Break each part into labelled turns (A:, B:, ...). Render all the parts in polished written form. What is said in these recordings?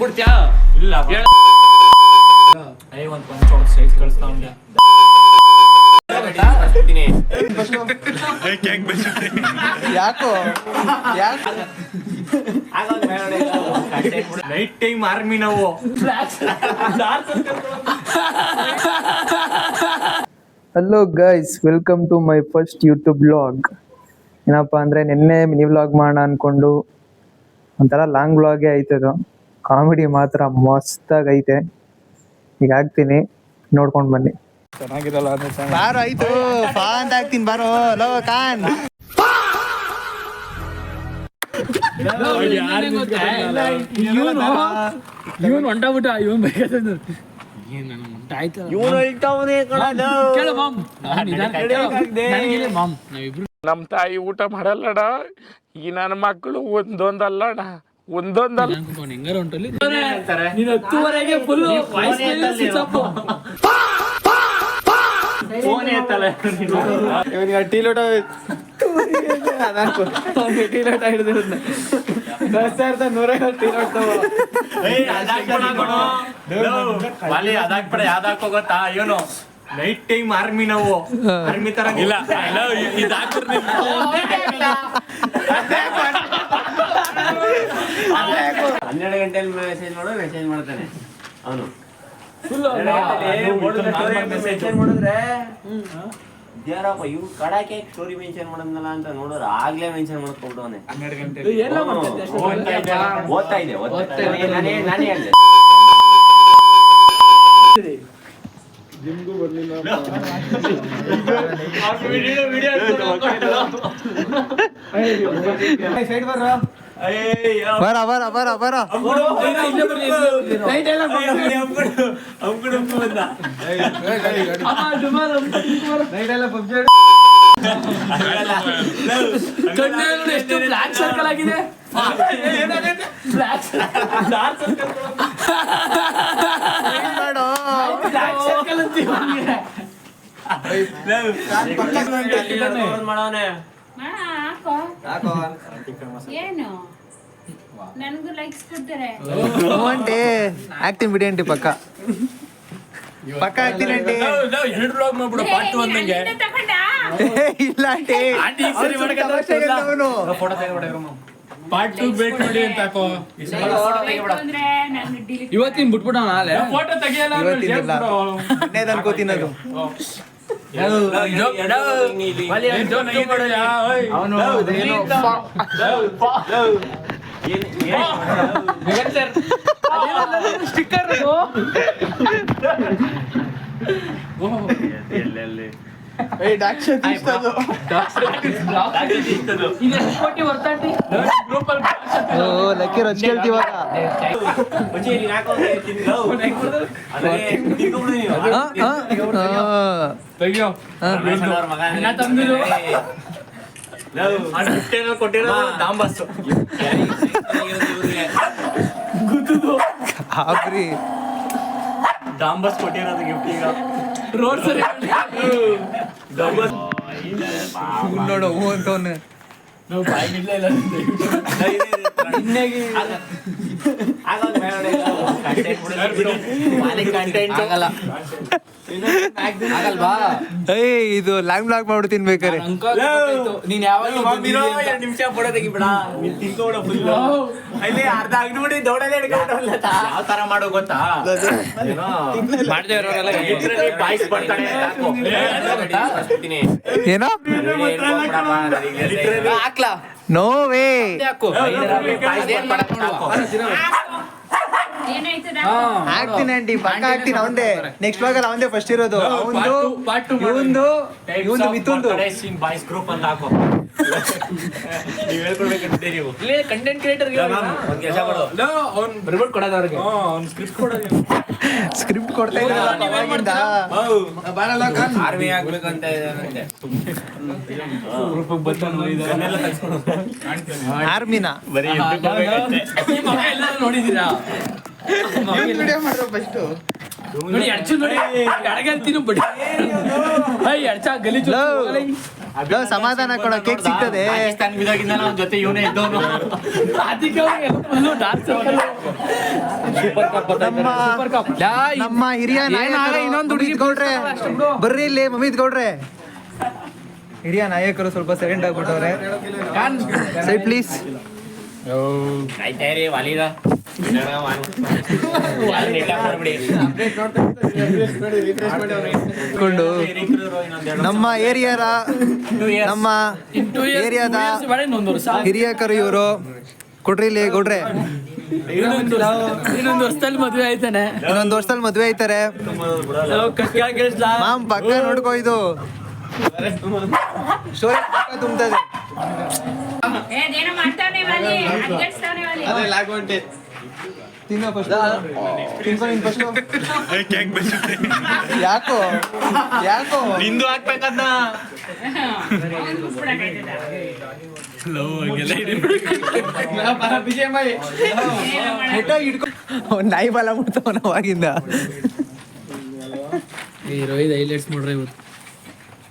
A: ಕೊಡ್ತ್ಯಾ ಇಲ್ಲ ಒಂದು ಪಂಚ ಸೈಜ್ ಕಳಿಸ್ತಾ ಅವ್ನಿಗೆ
B: ಯಾಕೋ
A: ನೈಟ್ ಟೈಮ್ ಆರ್ಮಿ ನಾವು
B: hello guys, welcome to my first YouTube vlog. ಏನಪ್ಪ ಅಂದರೆ ನಿನ್ನೆ ಮಿನಿ ವ್ಲಾಗ್ ಮಾಡೋಣ ಅಂದ್ಕೊಂಡು ಒಂಥರ ಲಾಂಗ್ ವ್ಲಾಗೇ ಆಯ್ತದು. ಕಾಮಿಡಿ ಮಾತ್ರ ಮಸ್ತಾಗೈತೆ. ಈಗ ಹಾಕ್ತೀನಿ, ನೋಡ್ಕೊಂಡು ಬನ್ನಿ.
A: ಚೆನ್ನಾಗಿರಲ್ಲ
B: ಬಾರೋ ಆಯ್ತು, ಫಾ ಅಂತ ಹಾಕ್ತೀನಿ ಬಾರೋ. ಲೋ ಕಾನ್
C: ಇವನ್ ಹೊಂಟಾಬಿಟ್ಟ, ಇವನ್ ಬೇಕಾದ
D: ನಮ್ ತಾಯಿ ಊಟ ಮಾಡಲ್ಲಡ. ಈ ನನ್ನ ಮಕ್ಕಳು ಒಂದೊಂದಲ್ಲಣ, ಒಂದೊಂದಲ್ಲ.
C: ಹೆಂಗಾರ ಹೊಂಟಲ್ಲಿ ನೀನ್ 10:30ಗೆ ಫುಲ್
B: ಟೀ ಲೋಟ ಟೀ ಲೋಟ ಹಿಡಿದಿರೋದ್ನ $1,150 ಟೀ ಲೋಟ
A: ಯಾವ್ದಾಕ್ ಹೋಗತ್ತಾ ಇವನು ನೈಟ್ ಟೈಮ್ ಆರ್ಮಿ ನಾವು ಆರ್ಮಿ ತರ ಇಲ್ಲ.
E: 12 ಗಂಟೆಲಿ ಮೆಸೇಜ್ ಮಾಡ್ತಾನೆ ಅವನು. ಮೆಸೇಜ್ ಮಾಡಿದ್ರೆ ಇದ್ಯಾರಪ್ಪ ಇವ್ ಕಡಾಕೆ ಸ್ಟೋರಿ ಮೆನ್ಷನ್ ಮಾಡದ್ನಲ್ಲ ಅಂತ ನೋಡಿದ್ರೆ ಆಗ್ಲೇ ಮೆನ್ಷನ್ ಮಾಡ್ಕೊಂಡ್ಬಿಟ್ಟವನೆ. 12 ಗಂಟೆ ಓದ್ತಾ ಇದೆ. ನಾನೇ ಹೇಳಿದೆ
B: ಬರ ಬರ ಬರ ಬರ
C: ಎಷ್ಟು ಬ್ಲಾಕ್ ಸರ್ಕಲ್ ಆಗಿದೆ.
E: ಮಾಡವನೆ.
F: ಏನು ನನಗೂ ಲೈಕ್ಸ್ ಕೊಡ್ತಾರೆ.
B: ಹಾಕ್ತೀನಿ ಬಿಡಿ ಆಂಟಿ, ಪಕ್ಕ ಪಕ್ಕ ಹಾಕ್ತೀನಿ ಆಂಟಿ.
C: 2 ಬ್ಲಾಗ್ ಮಾಡ್ಬಿಡು, ಪಾರ್ಟ್ 1 ನಂಗೆ
B: ಇಲ್ಲ ಆಂಟಿ,
C: ಪಾರ್ಟ್ 2 ಬೇಕು ನೋಡಿ ಅಂತ ಹಾಕೋ.
F: ಅಂದ್ರೆ ನಾನು ಡಿಲೀಟ್
C: ಇವತ್ತಿನ ಬಿಟ್ಬಿಡ ನಾಳೆ ಫೋಟೋ ತೆಗಿಯಲ್ಲ
B: ಅನ್ಕೋತೀನಿ ಅದು.
C: ಸ್ಟಿಕ್ಕರ್
B: ಲಕ್ಕಿ ರಚ್ ಕೇಳ್ತೀವಾಗ.
A: ಕೊಟ್ಟಿರೋ ದಾಂಬಸ್ ಡಾಂಬಸ್ ಕೊಟ್ಟಿರೋದು ಗಿಫ್ಟ್. ಈಗ
C: ರೋಡ್ ಸರಿ
A: ಡಾಂಬಸ್
B: ನೋಡು ಹೂ ಅಂತವನು.
C: ನಾವು ಬಾಯಿಗಿಡ್ಲೇ ಇಲ್ಲ.
B: ಇದು ಲಾಂಗ್ ಬ್ಲಾಗ್ ಮಾಡ್ಬಿಡ್ತೀನಿ ಬೇಕಾರೆ.
C: ನೀನ್ ಯಾವಾಗ
A: 2 ನಿಮಿಷ ಫೋಟೋ ತೆಗಿಬಿಡ. ನೀನ್ ತಿನ್ಕೋಬಿಡ ಫುಲ್ ಅಲ್ಲಿ ಅರ್ಧ ಆಗ್ಬಿಡಿ. ದೊಡ್ಡದೇ ಹಿಡ್ಕೊಂಡಲ್ಲ. ಯಾವ ತರ ಮಾಡೋ ಗೊತ್ತಾ? ಬಾಯ್ಸ್ ಬರ್ತಾನೆ
B: ಏನೋ
C: ಹಾಕ್ಲಾ
B: ನೋ ವೇ.
F: ಏನಾಯ್ತದ
B: ಹಾಕ್ತೀನಿ ಆಂಟಿ, ಪಕ್ಕ ಹಾಕ್ತೀನಿ. ಅವಂದೇ ನೆಕ್ಸ್ಟ್ ಬ್ಲಾಗ್ ಅಲ್ಲಿ ಅವಂದೇ ಫಸ್ಟ್ ಇರೋದು. ಇವಂದು ಮಿಥುಂದು
A: ಬಾಯ್ಸ್ ಗ್ರೂಪ್ ಅಂತ ಹಾಕೋ. ನೀವ್ ಹೇಳ್ಕೊಡ್ಬೇಕಂತೆ ನೀವು.
C: ಕಂಟೆಂಟ್ ಕ್ರಿಯೇಟರ್
A: ಒಂದ್ ಕೆಲಸ ಕೊಡು.
C: ಅವ್ನ್ ಬರ್ಬಿಟ್ಟು ಕೊಡೋದು ಅವ್ರಿಗೆ.
A: ಅವ್ನ್ ಸ್ಕ್ರಿಪ್ಟ್ ಕೊಡೋದು.
B: ಸ್ಕ್ರಿಪ್ಟ್ ಕೊಡ್ತಾ ಇದ್ದ ಅವಾಗಿಂದ.
E: ಆರ್ಮಿ ಆಗ್ಬೇಕಂತ ಇದ್ದಾನಂತೆ.
B: ಆರ್ಮಿನ
C: ನೋಡಿದೀರಾ?
B: ವಿಡಿಯೋ ಮಾಡಿದ್ರು ಫಸ್ಟ್.
C: ನೋಡಿ ಅಡ್ಚು ನೋಡಿ ಅಡಗಲ್ ತಿನ್ನು ಬಡಿ. ಅಡ್ಚ ಗಲೀಜು
B: ಸಮಾಧಾನ ಕೊಡೋ ಕೇಕ್ ಸಿಗ್ತದೆ.
A: ಪಾಕಿಸ್ತಾನ ಬಿದ್ದಾಗಿಂದಲ್ಲ ಅವ್ನ ಜೊತೆ ಇವನೇ ಇದ್ದವನು.
C: ಅದಕ್ಕೆ ಅವ್ನಿಗೆ ಡಾನ್ಸ್
B: ನಮ್ಮ ಹಿರಿಯ ನಾಯಕರು
C: ಇನ್ನೊಂದು ಹುಡುಗಿ
B: ಗೌಡ್ರೆ ಬರ್ರಿ ಇಲ್ಲಿ ಮಮಿತ್ ಗೌಡ್ರೆ. ಹಿರಿಯ ನಾಯಕರು ಸ್ವಲ್ಪ ಸೈಲೆಂಟ್ ಆಗ್ಬಿಟ್ಟವ್ರೆ. Side please.
A: ಆಯ್ತಾ ರೀ ವಾಲಿದ
B: ನಮ್ಮ ಏರಿಯಾದ ಹಿರಿಯಕರು ಇವರು ಕೊಡ್ರಿ ಇಲ್ಲಿ ಗೌಡ್ರೆ.
C: ಇನ್ನೊಂದು ವರ್ಷದಲ್ಲಿ ಮದುವೆ ಆಯ್ತಾನೆ.
B: ಇನ್ನೊಂದು ವರ್ಷದಲ್ಲಿ ಮದ್ವೆ ಆಯ್ತಾರೆ. ಮಾಮ್ ಪಕ್ಕ ನೋಡ್ಕೋ, ಇದು ಸ್ಟೋರಿ ತುಂಬತದೆ.
F: ಏನೋ ಮಾಡ್ತಾನೆ ವಾಲಿ ಅಡ್ಗಡ್ಸ್ತಾನೆ ವಾಲಿ.
B: ತಿನ್ನೋ ಫಸ್ಟ್. ತಿನ್ಕೊಂಡು ಫಸ್ಟ್. ಯಾಕೋ
A: ನಿಂದು ಹಾಕ್ಬೇಕದ್ನ.
F: ಅವ್ನ್ ಕುಸ್ಬಿಡಕ್ಕಾಯ್ತದ?
B: ನಾಯಿ ಬಾಲ ಮುಡ್ತಾವ ಅವಾಗಿಂದ.
C: ಈ ರೋಹಿತ್ ಹೈಲೈಟ್ಸ್ ಮಾಡ್ರಿ ಇವತ್ತು.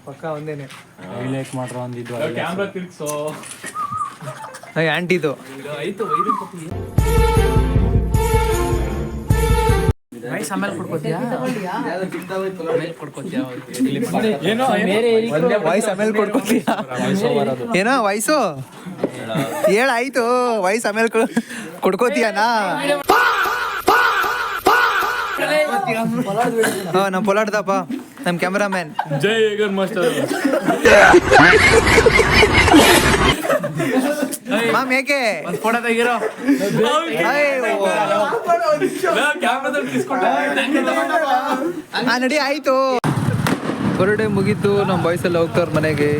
B: ಪಕ್ಕ ಒಂದೇನೆ
A: ಹೈಲೈಟ್ ಮಾಡ್ರ ಅಂದಿದ್ದು. ಕ್ಯಾಮ್ರಾ ತಿರ್ಗ್ಸೋ.
B: ಆಂಟಿದು
C: ಆಯ್ತು ವಯಸ್ಸು ಆಮೇಲೆ ಕೊಡ್ಕೋತೀಯಾ?
B: ಏನೋ ವಾಯ್ಸ್ ಆಮೇಲೆ ಕೊಡ್ಕೊತೀಯ? ಏನೋ ವಾಯ್ಸು ಹೇಳಾಯ್ತು. ವಾಯ್ಸ್ ಆಮೇಲೆ ಕೊಡ್ಕೋತೀಯನಾ? ನಮ್ ಪೊಲಾಡ್ದಪ್ಪ ನಮ್ ಕ್ಯಾಮ್ರಾಮ್ಯಾನ್.
D: ಜೈ ಹೇಗರ್ ಮಾಸ್ಟರ್.
B: ಮಾಮ್ ಏಕೆ
C: ಫೋಟೋ ತೆಗಿರೋ.
B: ನಡಿ ಆಯ್ತು. ಹೊರಡೆ ಮುಗೀತು. ನಮ್ಮ ಬಾಯ್ಸ್ ಎಲ್ಲ ಹೋಗ್ತಾವ್ರ ಮನೆಗೆ.